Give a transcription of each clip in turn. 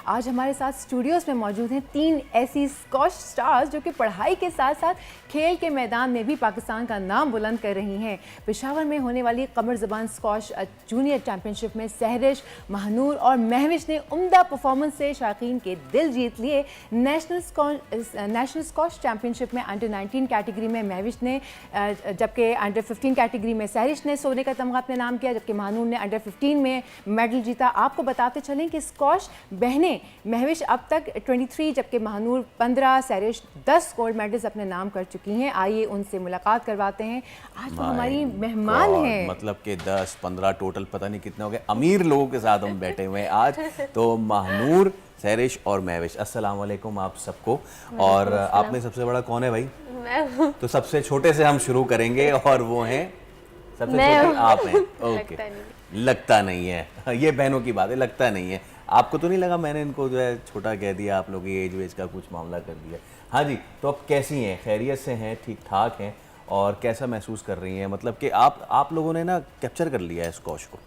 आज हमारे साथ स्टूडियोज़ में मौजूद हैं 3 ऐसी स्कॉश स्टार्स जो कि पढ़ाई के साथ साथ खेल के मैदान में भी पाकिस्तान का नाम बुलंद कर रही हैं। पेशावर में होने वाली कमर ज़बान स्कॉश जूनियर चैम्पियनशिप में सहरिश, महानूर और महविश ने उम्दा परफॉर्मेंस से शायकीन के दिल जीत लिए। नेशनल स्कॉश चैम्पियनशिप में अंडर 19 कैटेगरी में महविश ने, जबकि अंडर 15 कैटेगरी में सहरिश ने सोने का तमगा अपने नाम किया, जबकि महानूर ने अंडर 15 में मेडल जीता। आपको बताते चलें कि स्कॉश बहनें महविश अब तक 23 जबकि महानूर 15, सहरिश 10 गोल्ड मेडल्स अपने नाम कर चुकी हैं। आइए उनसे मुलाकात करवाते हैं। आज वो हमारी मेहमान हैं। मतलब कि 10-15 टोटल पता नहीं कितने हो गए, अमीर लोगों के साथ हम बैठे हुए हैं आज। तो महानूर, सहरिश और महविश, अस्सलाम वालेकुम आप सबको। और आप में सबसे बड़ा कौन है भाई? मैं। तो सबसे छोटे से हम शुरू करेंगे और वो हैं सबसे छोटे आप हैं। ओके, लगता नहीं है, ये बहनों की बात है, लगता नहीं है। आपको तो नहीं लगा मैंने इनको जो है छोटा कह दिया, आप लोग एज वेज का कुछ मामला कर दिया? हाँ जी, तो अब कैसी हैं? खैरियत से हैं? ठीक ठाक हैं? और कैसा महसूस कर रही हैं? मतलब कि आप लोगों ने ना कैप्चर कर लिया है स्कॉश को,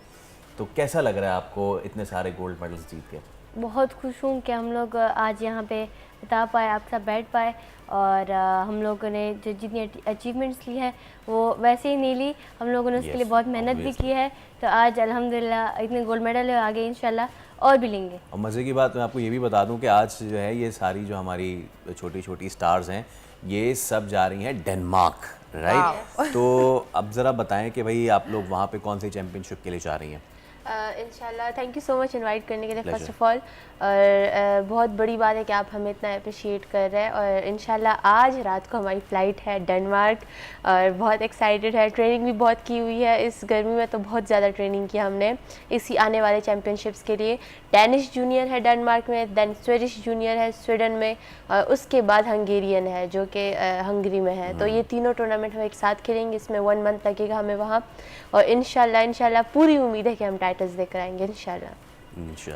तो कैसा लग रहा है आपको इतने सारे गोल्ड मेडल्स जीत के? बहुत खुश हूँ कि हम लोग आज यहाँ पे बता पाए, आप सब बैठ पाए और हम लोगों ने जो जितनी अचीवमेंट्स ली है वो वैसे ही नहीं ली, हम लोगों ने उसके लिए बहुत मेहनत भी की है। तो आज अल्हम्दुलिल्लाह इतने गोल्ड मेडल है, आगे इंशाल्लाह और भी लेंगे। और मज़े की बात मैं आपको ये भी बता दूं कि आज जो है ये सारी जो हमारी छोटी छोटी स्टार्स हैं ये सब जा रही हैं डेनमार्क, राइट? तो अब ज़रा बताएं कि भाई आप लोग वहाँ पे कौन सी चैम्पियनशिप के लिए जा रही हैं? इंशाल्लाह thank you so much invite करने के लिए फर्स्ट ऑफ ऑल। और बहुत बड़ी बात है कि आप हमें इतना अप्रिशिएट कर रहे हैं। और इंशाल्लाह आज रात को हमारी फ़्लाइट है डेनमार्क और बहुत एक्साइटेड है। ट्रेनिंग भी बहुत की हुई है इस गर्मी में, तो बहुत ज़्यादा ट्रेनिंग की हमने इसी आने वाले चैम्पियनशिप्स के लिए। डेनिश जूनियर है डेनमार्क में, दैन स्वीडिश जूनियर है स्वीडन में, और उसके बाद हंगेरियन है जो कि हंगरी में है। तो ये तीनों टूर्नामेंट हम एक साथ खेलेंगे, इसमें 1 मंथ लगेगा हमें वहाँ। और इंशाल्लाह पूरी उम्मीद है कि हम टाइटल्स लेकर आएंगे इंशाल्लाह।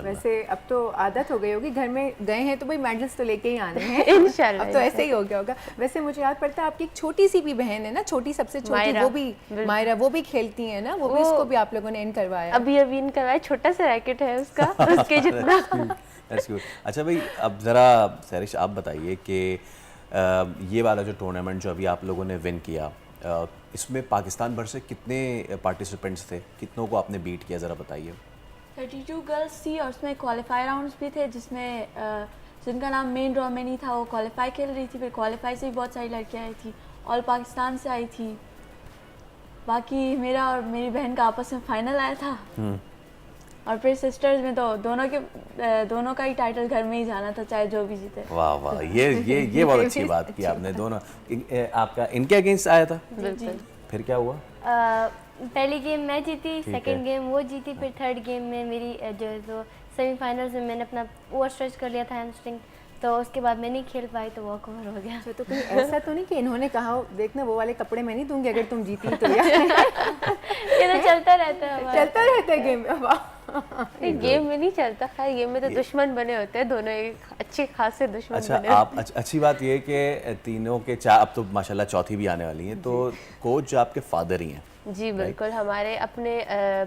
वैसे अब तो आदत हो गई होगी, घर में गए हैं तो भाई मेडल्स तो लेके ही आने हैं इंशाल्लाह। अब तो ऐसे ही हो गया होगा। वैसे मुझे याद पड़ता है आपकी एक छोटी सी भी बहन है ना, छोटी सबसे छोटी, वो भी मायरा, वो भी खेलती है ना, वो भी उसको भी आप लोगों ने इन करवाया? अभी इन करवाया, छोटा सा रैकेट है उसका उसके जितना। अच्छा भाई, अब ज़रा सहरिश आप बताइए कि ये वाला जो टूर्नामेंट जो अभी आप लोगों ने विन किया, इसमें पाकिस्तान भर से कितने पार्टिसिपेंट्स थे, कितनों को आपने बीट किया, ज़रा बताइए। 32 गर्ल्स थी और उसमें क्वालिफाई राउंड्स भी थे, जिसमें जिनका नाम मेन ड्रॉ में नहीं था वो क्वालिफाई खेल रही थी। फिर क्वालिफाई से भी बहुत सारी लड़कियां आई थी, ऑल पाकिस्तान से आई थी। बाकी मेरा और मेरी बहन का आपस में फाइनल आया था। और फिर सिस्टर्स में तो दोनों का ही टाइटल घर में ही जाना था, चाहे जो भी जीते। वाह वाह, ये बहुत अच्छी बात की आपने। दोनों आपका इनके अगेंस्ट आया था? बिल्कुल। फिर क्या हुआ? पहली गेम मैं जीती, सेकंड गेम वो जीती, फिर थर्ड गेम में मेरी जो सेमीफाइनल्स में मैंने अपना ओवर स्ट्रेच कर लिया था हैमस्ट्रिंग, तो उसके बाद मैं नहीं खेल पाई, तो वॉक ओवर हो गया। तो कहीं ऐसा तो नहीं कि इन्होंने कहा देखना वो वाले कपड़े मैं नहीं दूंगी अगर तुम जीती तो? ये तो चलता रहता है, चलता रहता है गेम में। वाह, गेम में नहीं चलता, खैर गेम में तो दुश्मन बने होते हैं दोनों, एक अच्छे खासे दुश्मन। अच्छा, बने आप अच्छी बात ये है कि तीनों के चार, अब तो माशाल्लाह चौथी भी आने वाली हैं, तो कोच जो आपके फादर ही हैं? जी बिल्कुल, हमारे अपने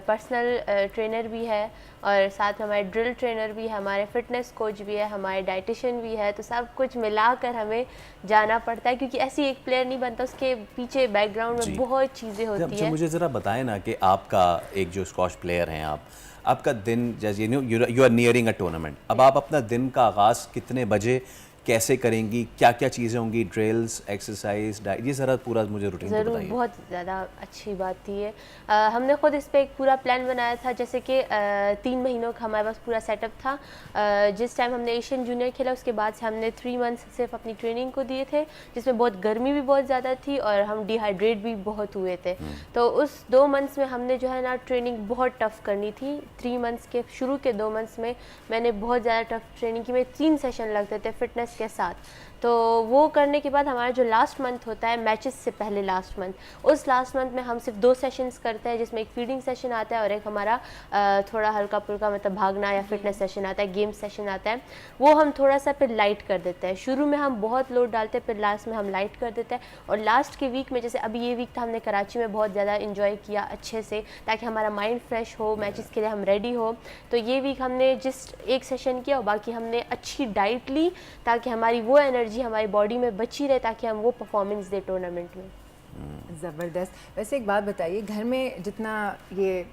पर्सनल ट्रेनर भी है और साथ में हमारे ड्रिल ट्रेनर भी है, हमारे फिटनेस कोच भी है, हमारे डाइटिशियन भी है। तो सब कुछ मिलाकर हमें जाना पड़ता है, क्योंकि ऐसी एक प्लेयर नहीं बनता, उसके पीछे बैकग्राउंड में बहुत चीज़ें होती हैं। मुझे ज़रा बताएं ना कि आपका एक जो स्क्वॉश प्लेयर हैं आपका दिन, जैसे you are nearing a tournament, अब आप अपना दिन का आगाज़ कितने बजे कैसे करेंगी, क्या क्या चीज़ें होंगी, ड्रिल्स, एक्सरसाइज, डाइट, ये ज़रा पूरा मुझे रूटीन बताइए। ज़रूर, बहुत ज़्यादा अच्छी बात थी ये। हमने ख़ुद इस पर एक पूरा प्लान बनाया था, जैसे कि 3 महीनों का हमारे पास पूरा सेटअप था। जिस टाइम हमने एशियन जूनियर खेला उसके बाद से हमने 3 मंथ्स सिर्फ अपनी ट्रेनिंग को दिए थे, जिसमें बहुत गर्मी भी बहुत ज़्यादा थी और हम डिहाइड्रेट भी बहुत हुए थे। तो उस 2 मंथ्स में हमने जो है ना ट्रेनिंग बहुत टफ़ करनी थी। 3 मंथ्स के शुरू के 2 मंथ्स में मैंने बहुत ज़्यादा टफ़ ट्रेनिंग की। में 3 सेशन लगते थे, फिटनेस उसके साथ। तो वो करने के बाद हमारा जो लास्ट मंथ होता है मैचेस से पहले लास्ट मंथ, उस लास्ट मंथ में हम सिर्फ 2 सेशंस करते हैं, जिसमें एक फीडिंग सेशन आता है और एक हमारा थोड़ा हल्का फुल्का मतलब भागना या फिटनेस सेशन आता है, गेम सेशन आता है। वो हम थोड़ा सा फिर लाइट कर देते हैं। शुरू में हम बहुत लोड डालते हैं, फिर लास्ट में हम लाइट कर देते हैं। और लास्ट के वीक में, जैसे अभी ये वीक था, हमने कराची में बहुत ज़्यादा इन्जॉय किया अच्छे से, ताकि हमारा माइंड फ्रेश हो, मैचेस के लिए हम रेडी हो। तो ये वीक हमने जस्ट एक सेशन किया और बाकी हमने अच्छी डाइट ली, ताकि हमारी वो एनर्जी हमारी बॉडी में बची रहे, ताकि हम वो परफॉर्मेंस दे टूर्नामेंट में। ज़बरदस्त। वैसे एक बात बताइए, घर में जितना ये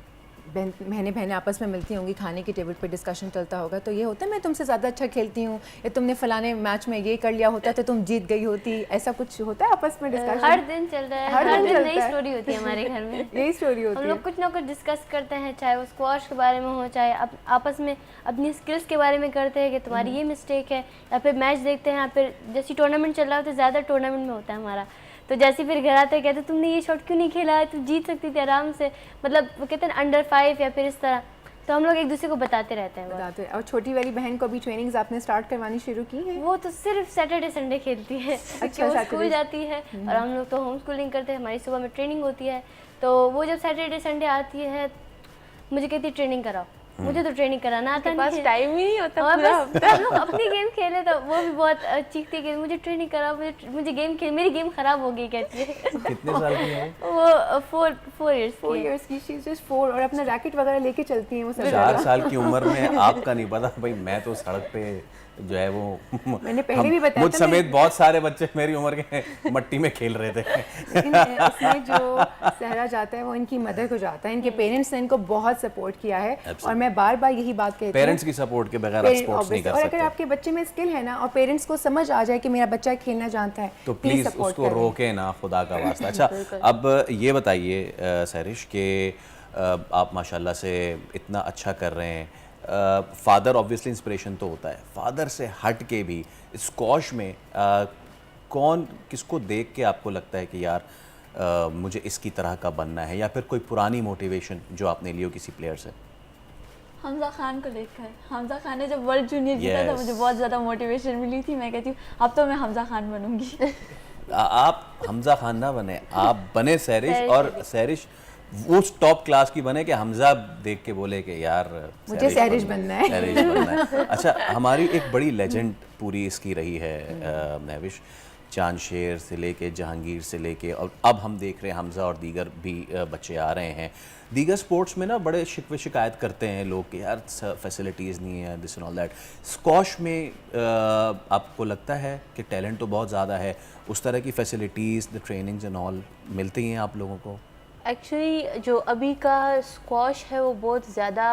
बहनें आपस में मिलती होंगी, खाने की टेबल पे डिस्कशन चलता होगा, तो ये होता है मैं तुमसे ज़्यादा अच्छा खेलती हूँ, या तुमने फलाने मैच में ये कर लिया होता तो तुम जीत गई होती, ऐसा कुछ होता है आपस में डिस्कशन? हर दिन चल रहा है, हर दिन नई स्टोरी होती है हमारे घर में। यही स्टोरी होती है। हम लोग कुछ ना कुछ डिस्कस करते हैं, चाहे वो स्क्वाश के बारे में हो, चाहे आपस में अपनी स्किल्स के बारे में करते हैं कि तुम्हारी ये मिस्टेक है, या फिर मैच देखते हैं, या फिर जैसे टूर्नामेंट चल रहा होता है, ज़्यादा टूर्नामेंट में होता है हमारा, तो जैसे फिर घर आते कहते तुमने ये शॉट क्यों नहीं खेला है, तुम जीत सकती थी आराम से, मतलब वो कहते हैं अंडर 5 या फिर इस तरह। तो हम लोग एक दूसरे को बताते रहते हैं। और छोटी वाली बहन को भी ट्रेनिंग्स आपने स्टार्ट करवानी शुरू की है? वो तो सिर्फ सैटरडे संडे खेलती है। अच्छा, वो स्कूल जाती है और हम लोग तो होम स्कूलिंग करते हैं, हमारी सुबह में ट्रेनिंग होती है। तो वो जब सैटरडे संडे आती है मुझे कहती है ट्रेनिंग कराओ, मुझे तो ट्रेनिंग कराना आता नहीं, टाइम ही नहीं होता और पूरा बस हम लोग अपनी गेम खेले, तो वो भी बहुत चीखती कि मुझे ट्रेनिंग कराओ, मुझे गेम खेल, मेरी गेम खराब हो गई कहती है। कितने साल की है वो 4 इयर्स की, शी इज जस्ट 4, और अपना रैकेट वगैरह लेके चलती हैं वो सब। 4 साल की उम्र में आपका नहीं पता भाई, मैं तो सड़क पे जो है वो मैंने पहले भी बताया मुझ समेत बहुत सारे बच्चे मेरी उम्र के मट्टी में खेल रहे थे। लेकिन इसमें जो सहरा जाता है वो इनकी मदर को जाता है, इनके पेरेंट्स ने इनको बहुत सपोर्ट किया है। और मैं बार बार यही बात कहती हूँ, पेरेंट्स की सपोर्ट के बगैर आप स्पोर्ट्स नहीं कर और सकते। अगर आपके बच्चे में स्किल है ना, और पेरेंट्स को समझ आ जाए कि मेरा बच्चा खेलना जानता है, तो प्लीज उसको रोके ना, खुदा का वास्ता। अच्छा, अब ये बताइए सहरिश के आप माशाल्लाह से इतना अच्छा कर रहे हैं, फादर ऑब्वियसली इंस्पिरेशन तो होता है, फादर से हट के भी स्क्वॉश में कौन किसको देख के आपको लगता है कि यार मुझे इसकी तरह का बनना है, या फिर कोई पुरानी मोटिवेशन जो आपने ली हो किसी प्लेयर से? हमजा खान को देखकर, हमजा खान ने जब वर्ल्ड जूनियर जीता था मुझे बहुत ज़्यादा मोटिवेशन मिली थी। मैं कहती हूँ अब तो मैं हमजा खान बनूंगी। आप हमजा खान ना बने, आप बने सहरिश, और सहरिश उस टॉप क्लास की बने कि हमजा देख के बोले कि यार मुझे सहरिश बनना है, सहरिश बनना है। अच्छा, हमारी एक बड़ी लेजेंड पूरी इसकी रही है महविश, चांद शेर से लेके जहांगीर से लेके, और अब हम देख रहे हैं हमजा और दीगर भी बच्चे आ रहे हैं। दीगर स्पोर्ट्स में ना बड़े शिकवे शिकायत करते हैं लोग कि यार फैसिलिटीज़ नहीं है, this and all that. Squash में आपको लगता है कि टैलेंट तो बहुत ज़्यादा है, उस तरह की facilities, the trainings and all मिलती हैं आप लोगों को? एक्चुअली जो अभी का स्क्वॉश है वो बहुत ज़्यादा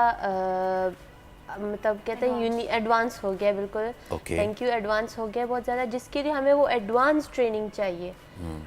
मतलब कहते हैं एडवांस हो गया, बिल्कुल थैंक यू, एडवांस हो गया बहुत ज़्यादा, जिसके लिए हमें वो एडवांस ट्रेनिंग चाहिए।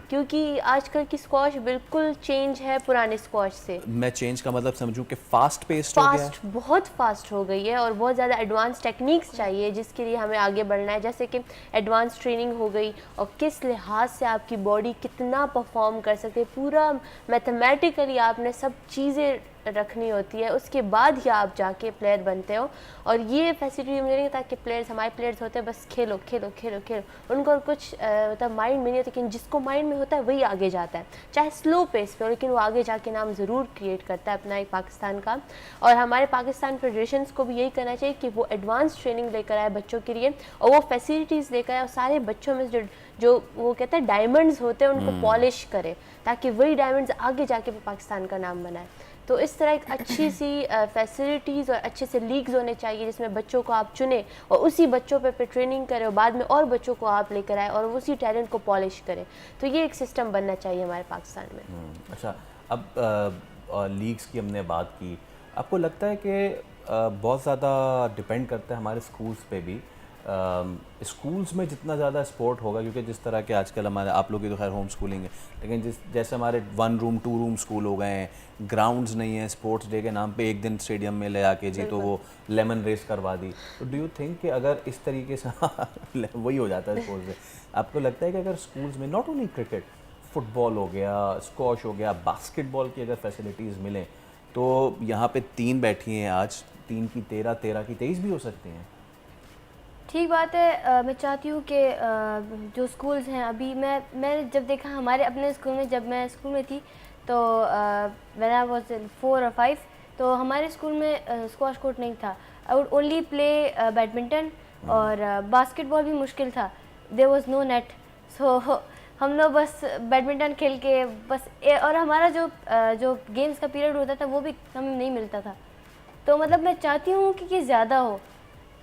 क्योंकि आजकल की स्क्वॉश बिल्कुल चेंज है पुराने स्क्वॉश से। मैं चेंज का मतलब समझूं कि फास्ट पेस्ड हो गया है? बहुत फास्ट हो गई है और बहुत ज़्यादा एडवांस टेक्निक्स चाहिए जिसके लिए हमें आगे बढ़ना है। जैसे कि एडवांस ट्रेनिंग हो गई और किस लिहाज से आपकी बॉडी कितना परफॉर्म कर सकते है, पूरा मैथमेटिकली आपने सब चीज़ें रखनी होती है, उसके बाद ही आप जाके प्लेयर बनते हो। और ये फैसिलिटी मिलेगी ताकि प्लेयर्स, हमारे प्लेयर्स होते हैं बस खेलो खेलो खेलो खेलो, उनको कुछ मतलब माइंड में नहीं होता, लेकिन जिसको माइंड में होता है वही आगे जाता है, चाहे स्लो पेस पे हो, लेकिन वो आगे जाके नाम ज़रूर क्रिएट करता है अपना एक पाकिस्तान का। और हमारे पाकिस्तान फेडरेशंस को भी यही करना चाहिए कि वो एडवांस ट्रेनिंग लेकर आए बच्चों के लिए, और वो फैसिलिटीज़ लेकर आए और सारे बच्चों में जो वो कहते हैं डायमंड्स होते हैं उनको पॉलिश करे, ताकि वही डायमंड्स आगे जाके पाकिस्तान का नाम बनाए। तो इस तरह एक अच्छी सी फैसिलिटीज़ और अच्छे से लीग्स होने चाहिए जिसमें बच्चों को आप चुने और उसी बच्चों पे ट्रेनिंग करें और बाद में और बच्चों को आप लेकर आए और उसी टैलेंट को पॉलिश करें। तो ये एक सिस्टम बनना चाहिए हमारे पाकिस्तान में। अच्छा, अब लीग्स की हमने बात की, आपको लगता है कि बहुत ज़्यादा डिपेंड करता है हमारे स्कूल्स पे भी? स्कूल्स में जितना ज़्यादा स्पोर्ट होगा, क्योंकि जिस तरह के आजकल हमारे, आप लोग की तो खैर होम स्कूलिंग है, लेकिन जैसे हमारे 1 रूम 2 रूम स्कूल हो गए हैं, ग्राउंड्स नहीं है, स्पोर्ट्स डे के नाम पे एक दिन स्टेडियम में ले आके जी तो वो लेमन रेस करवा दी, तो डू यू थिंक कि अगर इस तरीके से वही हो जाता है स्पोर्ट्स से, आपको लगता है कि अगर स्कूल्स में नॉट ओनली क्रिकेट, फुटबॉल हो गया, स्क्वॉश हो गया, बास्केटबॉल की अगर फैसिलिटीज़ मिलें, तो यहाँ पे 3 बैठी हैं आज, 3 की 13, 13 की 23 भी हो सकती हैं? ठीक बात है। मैं चाहती हूँ कि जो स्कूल्स हैं अभी मैंने जब देखा हमारे अपने स्कूल में, जब मैं स्कूल में थी तो व्हेन आई वाज इन 4 और 5, तो हमारे स्कूल में स्क्वाश कोर्ट नहीं था। I would only play badminton और बास्केटबॉल भी मुश्किल था, देयर वाज नो नेट। सो हम लोग बस बैडमिंटन खेल के बस और हमारा जो गेम्स का पीरियड होता था वो भी हमें नहीं मिलता था। तो मतलब मैं चाहती हूँ कि ये ज़्यादा हो,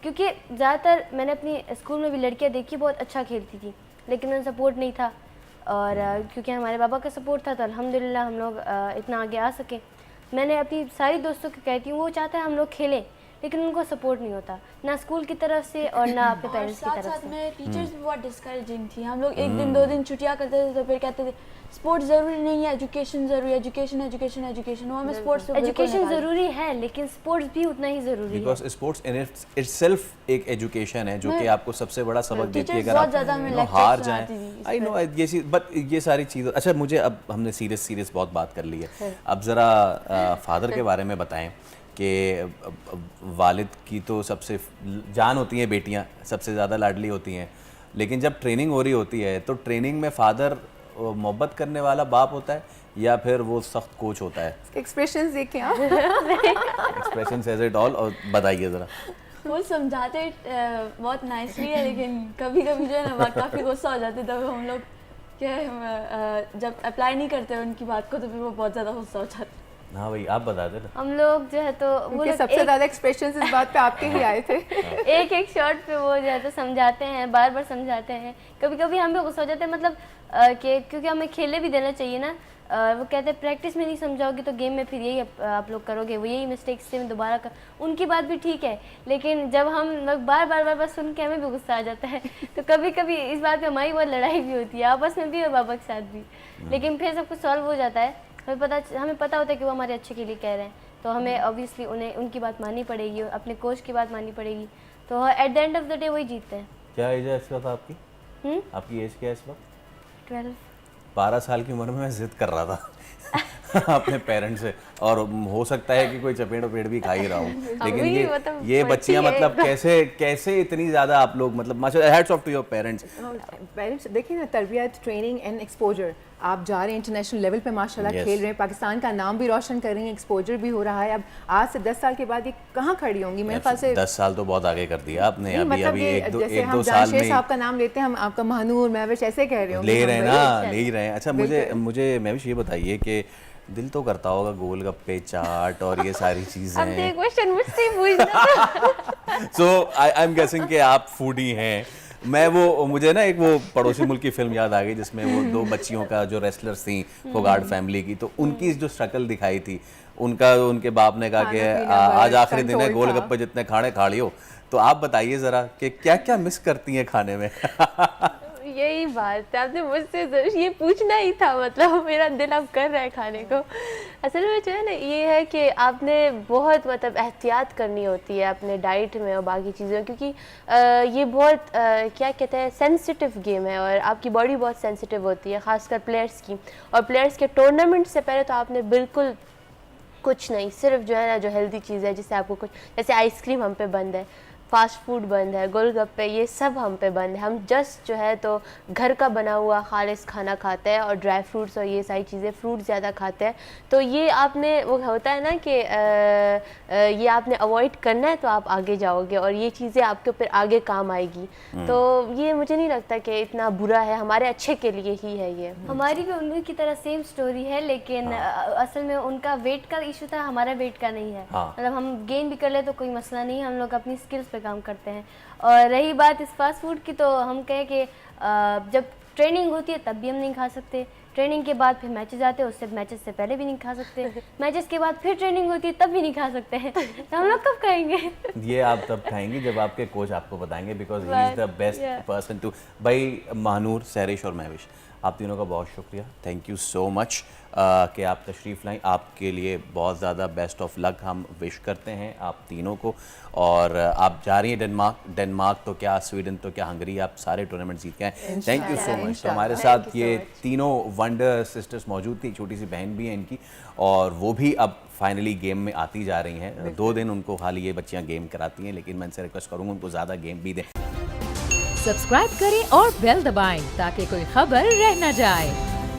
क्योंकि ज़्यादातर मैंने अपनी स्कूल में भी लड़कियाँ देखी बहुत अच्छा खेलती थी, लेकिन उन्हें सपोर्ट नहीं था। और क्योंकि हमारे पापा का सपोर्ट था तो अल्हम्दुलिल्लाह हम लोग इतना आगे आ सके। मैंने अपनी सारी दोस्तों को कहती हूँ, वो चाहता है हम लोग खेलें, लेकिन उनको सपोर्ट नहीं होता, ना स्कूल की तरफ से और ना अपने पेरेंट्स की तरफ साथ से। में टीचर्स भी बहुत डिस्करेजिंग थी। हम लोग एक दिन 2 दिन छुट्टियां करते थे तो फिर कहते थे स्पोर्ट्स ज़रूरी नहीं है, एजुकेशन ज़रूरी है, एजुकेशन एजुकेशन एजुकेशन। वो हमें स्पोर्ट्स एजुकेशन ज़रूरी है, लेकिन स्पोर्ट्स भी उतना ही ज़रूरी है। बिकॉज स्पोर्ट्स इन इटसेल्फ एक एजुकेशन है जो कि आपको सबसे बड़ा सबक देती है। अगर बहुत ज़्यादा हमें आप lectures हार सुनाती जाएं, थी आई नो ये चीज़, बट ये सारी चीज़। अच्छा मुझे, अब हमने सीरियस बहुत बात कर ली है, अब ज़रा फादर के बारे में बताएं कि वालिद की तो सबसे जान होती हैं बेटियां, सबसे ज़्यादा लाडली होती हैं, लेकिन जब ट्रेनिंग हो रही होती है तो ट्रेनिंग में फादर मोहब्बत करने वाला बाप होता है या फिर वो सख्त कोच होता है? एक्सप्रेशंस देखें आप। Expression says it all. और बताइए ज़रा। वो समझाते बहुत नाइसली है, लेकिन कभी कभी जो है ना काफ़ी गुस्सा हो जाते तब हम लोग क्या जब अप्लाई नहीं करते उनकी बात को तो फिर वो बहुत ज़्यादा गुस्सा हो जाते। हाँ भाई आप बता दे ना। हम लोग जो है तो वो उनके लोग सबसे ज़्यादा एक्सप्रेशंस इस बात पे आपके ही आए थे। एक शॉट पे वो जो है तो समझाते हैं, बार बार समझाते हैं। कभी कभी हम भी गुस्सा हो जाते हैं, मतलब कि क्योंकि हमें खेलने भी देना चाहिए ना। वो कहते हैं प्रैक्टिस में नहीं समझाओगे तो गेम में फिर यही आप लोग करोगे, वो यही मिस्टेक्स से दोबारा कर। उनकी बात भी ठीक है, लेकिन जब हम लोग बार सुन के हमें भी गुस्सा आ जाता है। तो कभी कभी इस बात पे हमारी बहुत लड़ाई भी होती है, आपस में भी और पापा के साथ भी। लेकिन फिर सब कुछ सॉल्व हो जाता है। हमें पता होता है कि वो हमारे अच्छे के लिए कह रहे हैं, तो हमें ऑब्वियसली उनकी बात माननी पड़ेगी, अपने कोच की बात माननी पड़ेगी। तो at the end of the day वही जीतते हैं। क्या एज है इस वक्त आपकी? आपकी एज क्या है इस वक्त? 12। 12 साल की उम्र में मैं जिद कर रहा था अपने पेरेंट्स से, और हो सकता है कि कोई चपेट वपेट भी खा ही रहा हूँ, लेकिन ये बच्चियाँ मतलब कैसे इतनी ज़्यादा आप लोग, मतलब माशाल्लाह, hats off to your parents. Parents देखिए ना, तरबियत, ट्रेनिंग एंड एक्सपोजर। आप जा रहे हैं इंटरनेशनल लेवल पे माशाल्लाह खेल रहे हैं, पाकिस्तान का नाम भी रोशन कर रही हैं, एक्सपोजर भी हो रहा है। अब आज से 10 साल के बाद ये कहाँ खड़ी होंगी? मेरे ख्याल से 10 साल तो बहुत आगे कर दिया आपने। अभी मतलब अभी एक दो साल जानशेर में साहब का नाम लेते हैं हम, आपका महानूर महविश ऐसे कह रहे हो, ले रहे हैं ना, ले ही रहे हैं। अच्छा मुझे महविश ये बताइए कि दिल तो करता होगा गोलगप्पे, चाट और ये सारी चीजें। अब ये क्वेश्चन मुझसे पूछना। सो आई एम गेसिंग कि आप फूडी हैं। मुझे ना एक वो पड़ोसी मुल्क की फिल्म याद आ गई जिसमें वो 2 बच्चियों का जो रेसलर्स थी फोगाट फैमिली की, तो उनकी जो स्ट्रगल दिखाई थी, उनके बाप ने कहा कि आज आखिरी दिन है, गोलगप्पे जितने खाने खा लियो। तो आप बताइए जरा कि क्या क्या मिस करती हैं खाने में? यही बात है, आपने मुझसे ये पूछना ही था, मतलब मेरा दिल अब कर रहा है खाने को। असल में जो है ना ये है कि आपने बहुत मतलब एहतियात करनी होती है अपने डाइट में और बाकी चीज़ों, क्योंकि ये बहुत क्या कहते हैं सेंसिटिव गेम है और आपकी बॉडी बहुत सेंसिटिव होती है, ख़ासकर प्लेयर्स की। और प्लेयर्स के टूर्नामेंट से पहले तो आपने बिल्कुल कुछ नहीं, सिर्फ जो है ना जो हेल्दी चीज़ है जिससे आपको कुछ, जैसे आइसक्रीम हम पे बंद है, फास्ट फूड बंद है, गोलगप्पे ये सब हम पे बंद है। हम जस्ट जो है तो घर का बना हुआ खालिस खाना खाते हैं और ड्राई फ्रूट्स और ये सारी चीज़ें, फ्रूट ज़्यादा खाते हैं। तो ये आपने, वो होता है ना कि ये आपने अवॉइड करना है तो आप आगे जाओगे और ये चीज़ें आपके ऊपर आगे काम आएगी। तो ये मुझे नहीं लगता कि इतना बुरा है, हमारे अच्छे के लिए ही है ये। हमारी भी उनकी तरह सेम स्टोरी है, लेकिन असल में उनका वेट का इशू था, हमारा वेट का नहीं है। मतलब हम गेन भी कर ले तो कोई मसला नहीं, हम लोग अपनी स्किल्स पे काम करते हैं। और रही बात इस फास्ट फूड की, तो हम कहें कि जब ट्रेनिंग होती है तब भी हम नहीं खा सकते, ट्रेनिंग के बाद फिर मैचेस आते हैं, उससे मैचेस से पहले भी नहीं खा सकते, मैचेस के बाद फिर ट्रेनिंग होती है तब भी नहीं खा सकते हैं। तो हम लोग कब खाएंगे? ये आप तब खाएंगे जब आपके कोच आपको बताएंगे, because he is the best person to. भाई महानूर, सहरिश और महविश, आप तीनों का बहुत शुक्रिया, थैंक यू सो मच कि आप तशरीफ़ लाएं। आपके लिए बहुत ज़्यादा बेस्ट ऑफ लक हम विश करते हैं आप तीनों को। और आप जा रही हैं डेनमार्क तो क्या, स्वीडन तो क्या, हंगरी, आप सारे टूर्नामेंट जीत के आए। Thank you so much. तो हमारे साथ ये तीनों वंडर सिस्टर्स मौजूद थी, छोटी सी बहन भी है इनकी, और वो भी अब फाइनली गेम में आती जा रही हैं। 2 दिन उनको खाली ये बच्चियाँ गेम कराती हैं, लेकिन मैं इनसे रिक्वेस्ट करूँगा उनको ज़्यादा गेम भी दें। सब्सक्राइब करें और बेल दबाएं ताकि कोई खबर रह न जाए।